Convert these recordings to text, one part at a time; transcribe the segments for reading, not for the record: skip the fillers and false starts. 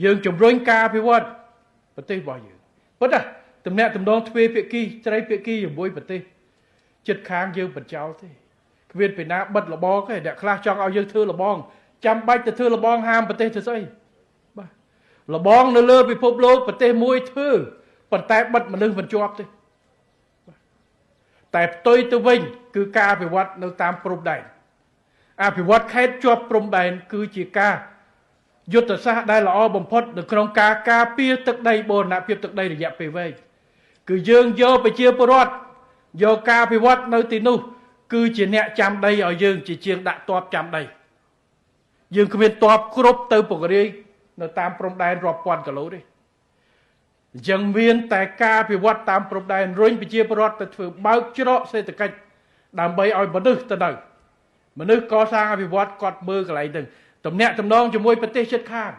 យើងជំរុញការអភិវឌ្ឍប្រទេសរបស់យើងប៉ុន្តែតំណែងតំណងទ្វេភាគីត្រីភាគីជាមួយប្រទេសចិត្តខាងយើងបញ្ចោលទេគ្មានពេលណាបិទលបងទេអ្នកខ្លះចង់ឲ្យយើងធ្វើលបងចាំបាច់ទៅធ្វើលបងហាមប្រទេសទៅស្អីបាទលបងនៅលើពិភពលោកប្រទេសមួយធ្វើប៉ុន្តែបិទមនុស្សមិនជាប់ទេតែផ្ទុយទៅវិញគឺការអភិវឌ្ឍនៅតាមព្រំដែនអភិវឌ្ឍខេត្តជាប់ព្រំដែនគឺជាការយុទ្ធសាស្ត្រដែលល្អបំផុតនៅក្នុងការការពារទឹកដីបូរណភាពទឹកដីរយៈពេលវែងគឺយើងយកប្រជាពលរដ្ឋយកការអភិវឌ្ឍនៅទីនោះគឺជាអ្នកចាំដីឲ្យយើងជាជាងដាក់ទ័ពចាំដីយើងគ្មានទ័ពគ្រប់ទៅពង្រាយនៅតាមព្រំដែនរាប់ពាន់គីឡូទេអញ្ចឹងមានតែការអភិវឌ្ឍតាមព្រំដែនរុញប្រជាពលរដ្ឋទៅធ្វើបើកច្រកសេដ្ឋកិច្ចដើម្បីឲ្យមនុស្សទៅដល់មនុស្សកសាងអភិវឌ្ឍគាត់មើលកន្លែងហ្នឹងតំណាក់តំណងជាមួយប្រទេសជិតខាង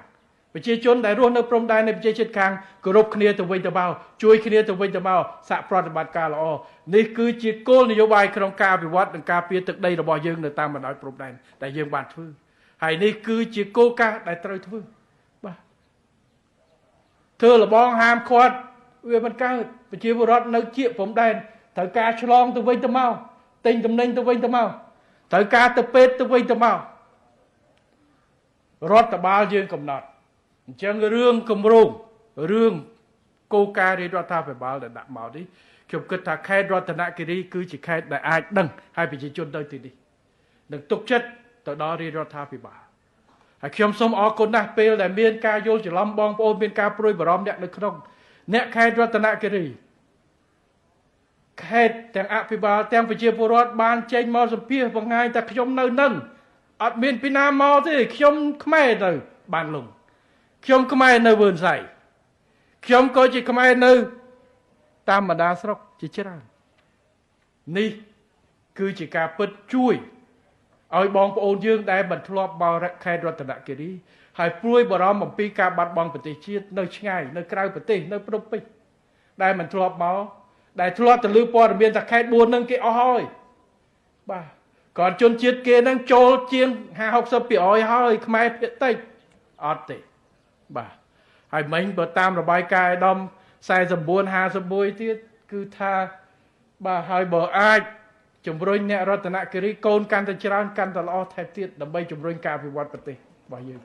ប្រជាជនដែលរស់នៅព្រំដែននៃប្រទេសជិតខាងគោរពគ្នាទៅវិញទៅមកជួយគ្នាទៅវិញទៅមកសហប្រតិបត្តិការល្អនេះគឺជាគោលនយោបាយក្នុងការអភិវឌ្ឍនិងការពារទឹកដីរបស់យើងនៅតាមបណ្ដោយព្រំដែនដែលយើងបានធ្វើហើយនេះគឺជាគោលការណ៍ដែលត្រូវធ្វើបាទធ្វើលបងហាមឃាត់វាមិនកើតប្រជាពលរដ្ឋនៅជាព្រំដែនត្រូវការឆ្លងទៅវិញទៅមកទិញទំនិញទៅវិញទៅមកត្រូវការទៅពេទ្យទៅវិញទៅមករដ្ឋបាលយើងកំណត់អញ្ចឹងរឿងគម្រោងរឿងគោលការណ៍រដ្ឋាភិបាលដែលដាក់មកនេះខ្ញុំគិតថាខេត្តរតនគិរីគឺជាខេត្តដែលអាចដឹងឲ្យប្រជាជនទៅទីនេះនឹងទុកចិត្តទៅដល់រដ្ឋាភិបាលហើយខ្ញុំសូមអរគុណណាស់ពេលដែលមានការយល់ច្រឡំបងប្អូនមានការព្រួយបារម្ភអ្នកនៅក្នុងអ្នកខេត្តរតនគិរីខេត្តទាំងអភិបាលទាំងប្រជាពលរដ្ឋបានចេញមកសម្ភាសបង្ហាញថាខ្ញុំនៅនឹងអត់មានពីណាមកទេខ្ញុំខ្មែរទៅបានលងខ្ញុំខ្មែរនៅវឿនសៃខ្ញុំក៏ជាខ្មែរនៅតាមបណ្ដាស្រុកជាច្រើននេះគឺជាការពិតជួយឲ្យបងប្អូនយើងដែលមិនធ្លាប់មកខេត្តរតនគិរីហើយព្រួយបារម្ភអំពីការបាត់បង់ប្រទេសជាតិនៅឆ្ងាយនៅក្រៅប្រទេសនៅភ្នំពេញដែលមិនធ្លាប់មកដែលធ្លាប់ទៅលើព័ត៌មានថាខេត្ត4នឹងគេអស់ហើយបាទcònជនជាតិគេនឹងចូលជាង 50-60% ហើយខ្មែរភាគតិចអត់ទេបាទហើយមិញបើតាមរបាយការណ៍អាដាម49-51ទៀតគឺថាបាទហើយបើអាចជំរុញអ្នករតនគិរីកូនកាន់តែច្រើនកាន់តែល្អថែមទៀតដើម្បីជំរុញការអភិវឌ្ឍប្រទេសរបស់យើង